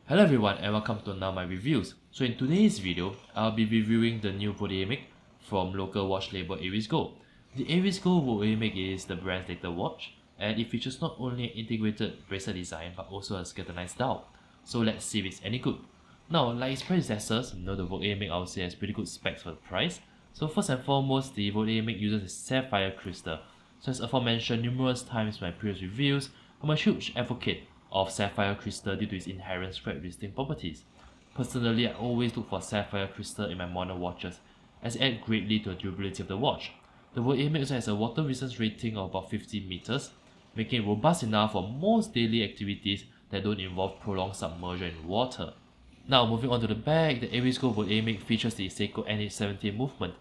Hello everyone and welcome to now my reviews. So in today's video, I'll be reviewing the new Voltamic from local watch label Aries Gold. The Aries Gold Voltamic is the brand's latest watch and it features not only an integrated bracelet design but also a skeletonised dial. So let's see if it's any good. Now, like its predecessors, the Voltamic I would say has pretty good specs for the price. So first and foremost, the Voltamic uses a sapphire crystal. So as aforementioned numerous times in my previous reviews, I'm a huge advocate of sapphire crystal due to its inherent scratch resisting properties. Personally, I always look for sapphire crystal in my modern watches as it adds greatly to the durability of the watch. The Voltamic also has a water resistance rating of about 50 meters, making it robust enough for most daily activities that don't involve prolonged submersion in water. Now moving on to the back, the Aries Gold Voltamic features the Seiko NH70 movement,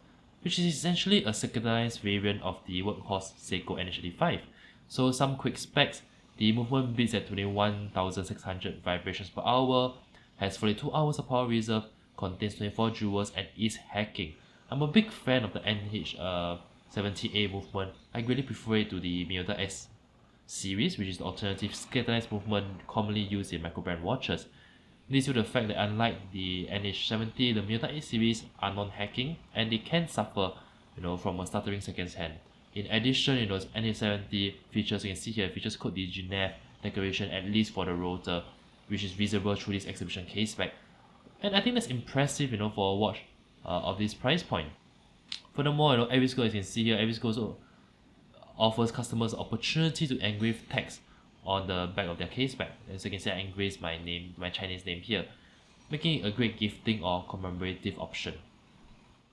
which is essentially a secondized variant of the workhorse Seiko NH85. So some quick specs: the movement beats at 21,600 vibrations per hour, has 42 hours of power reserve, contains 24 jewels and is hacking. I'm a big fan of the NH70A movement. I greatly prefer it to the Miyota S series, which is the alternative skeletonised movement commonly used in microbrand watches. This is due to the fact that unlike the NH70, the Miyota A series are non-hacking and they can suffer from a stuttering seconds hand. In addition, NH70 features, you can see here, features code the Genève decoration at least for the rotor, which is visible through this exhibition case back. And I think that's impressive, for a watch of this price point. Furthermore, Aries Gold, as you can see here, Aries Gold also offers customers the opportunity to engrave text on the back of their case back. As you can see, I engraved my name, my Chinese name here, making it a great gifting or commemorative option.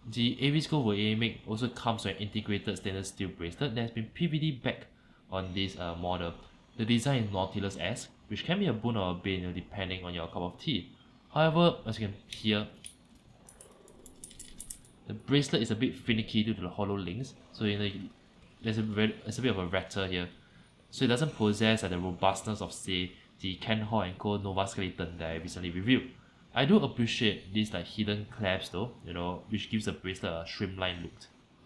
The Aries Gold Voltamic also comes with an integrated stainless steel bracelet that has been PVD back on this model. The design is Nautilus-esque, which can be a boon or a bane depending on your cup of tea. However, as you can hear, the bracelet is a bit finicky due to the hollow links, so there's a bit of a ratter here. So it doesn't possess the robustness of, say, the Ken Hall & Co Nova Skeleton that I recently reviewed. I do appreciate these hidden clasps though, which gives the bracelet a streamlined look.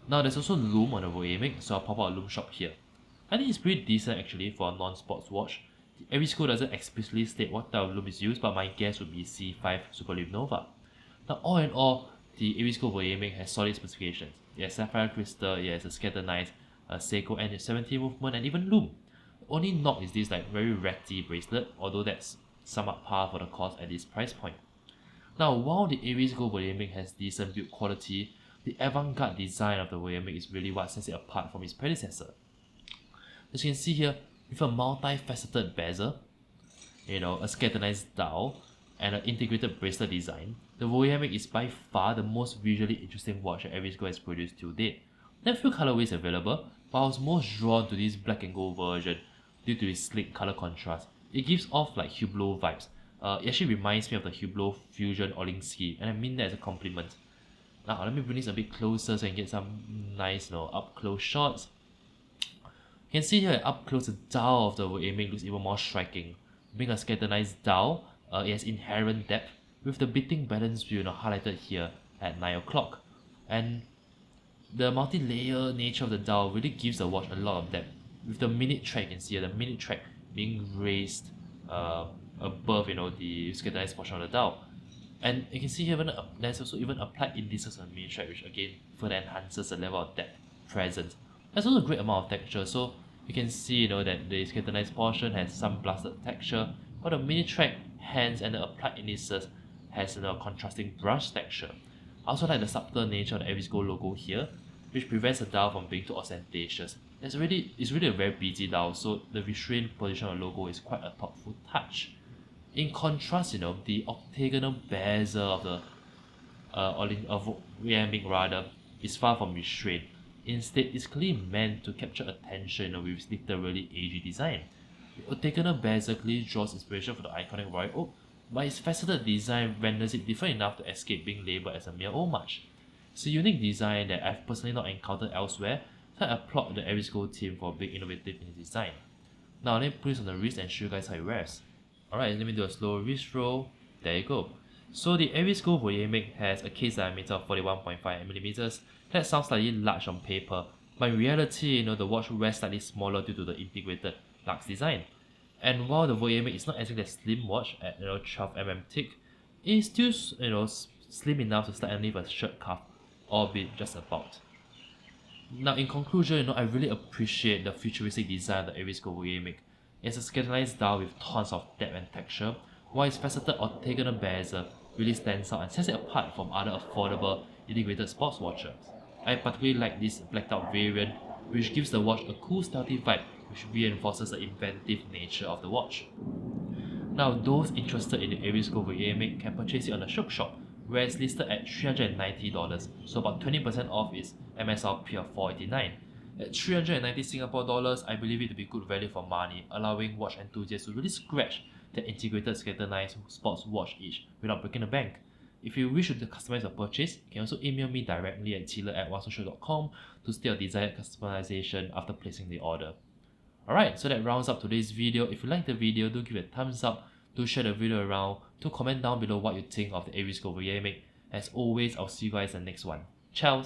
Now there's also lume on the Voltamic, so I'll pop out a lume shop here. I think it's pretty decent actually for a non-sports watch. The Aries Gold doesn't explicitly state what type of lume is used, but my guess would be C5 Superlumiova. Now all in all, the Aries Gold Voltamic has solid specifications. It has sapphire crystal, it has a skeletonised Seiko NH70 movement, and even lume. The only knock is this very ratty bracelet, although that's somewhat par for the cost at this price point. Now, while the Aries Gold Voltamic has decent build quality, the avant-garde design of the Voltamic is really what sets it apart from its predecessor. As you can see here, with a multi-faceted bezel, a skeletonised dial, and an integrated bracelet design, the Voltamic is by far the most visually interesting watch that Aries Gold has produced to date. There are a few colorways available, but I was most drawn to this black and gold version due to its sleek color contrast. It gives off Hublot vibes. It actually reminds me of the Hublot Fusion Olinsky, and I mean that as a compliment. Now let me bring this a bit closer so you can get some nice up close shots. You can see here up close the dial of the Voltamic looks even more striking. Being a skeletonised dial, it has inherent depth with the beating balance wheel highlighted here at 9 o'clock. And the multi-layer nature of the dial really gives the watch a lot of depth. With the minute track, you can see here, the minute track being raised above the skeletonised portion of the dial. And you can see here there's also even applied indices on the minute track, which again further enhances the level of depth present. There's also a great amount of texture, so you can see that the skeletonised portion has some blasted texture, while the minute track, hands and the applied indices has contrasting brush texture. I also like the subtle nature of the Aries Gold logo here, which prevents the dial from being too ostentatious. It's really a very busy dial, so the restrained position of the logo is quite a thoughtful touch. In contrast, the octagonal bezel of the Voltamic rather is far from restrained. Instead, it's clearly meant to capture attention with its literally agey design. The octagonal bezel clearly draws inspiration from the iconic royal oak, but its faceted design renders it different enough to escape being labelled as a mere homage. It's a unique design that I've personally not encountered elsewhere, so I applaud the Aries Gold team for being innovative in its design. Now let me put this on the wrist and show you guys how it wears. Alright, let me do a slow wrist roll. There you go. So the Aries Gold Voltamic has a case diameter of 41.5mm. That sounds slightly large on paper, but in reality, the watch wears slightly smaller due to the integrated luxe design. And while the Voltamic is not exactly a slim watch at 12 mm thick, it is still slim enough to slide underneath a shirt cuff, albeit just about. Now in conclusion, I really appreciate the futuristic design of the Aries Gold Voltamic. It's a skeletonised dial with tons of depth and texture, while its faceted octagonal bezel really stands out and sets it apart from other affordable integrated sports watches. I particularly like this blacked out variant, which gives the watch a cool stealthy vibe which reinforces the inventive nature of the watch. Now those interested in the Aries Gold Voltamic can purchase it on the Shiok shop, where it's listed at $390, so about 20% off its MSRP of $489. At 390 Singapore dollars, I believe it to be good value for money, allowing watch enthusiasts to really scratch the integrated skeletonised sports watch itch without breaking the bank. If you wish to customize your purchase, you can also email me directly at tiller@wasoshow.com to state your desired customization after placing the order. Alright, so that rounds up today's video. If you like the video, do give it a thumbs up, do share the video around, do comment down below what you think of the Aries Gold Voltamic. As always, I'll see you guys in the next one. Ciao!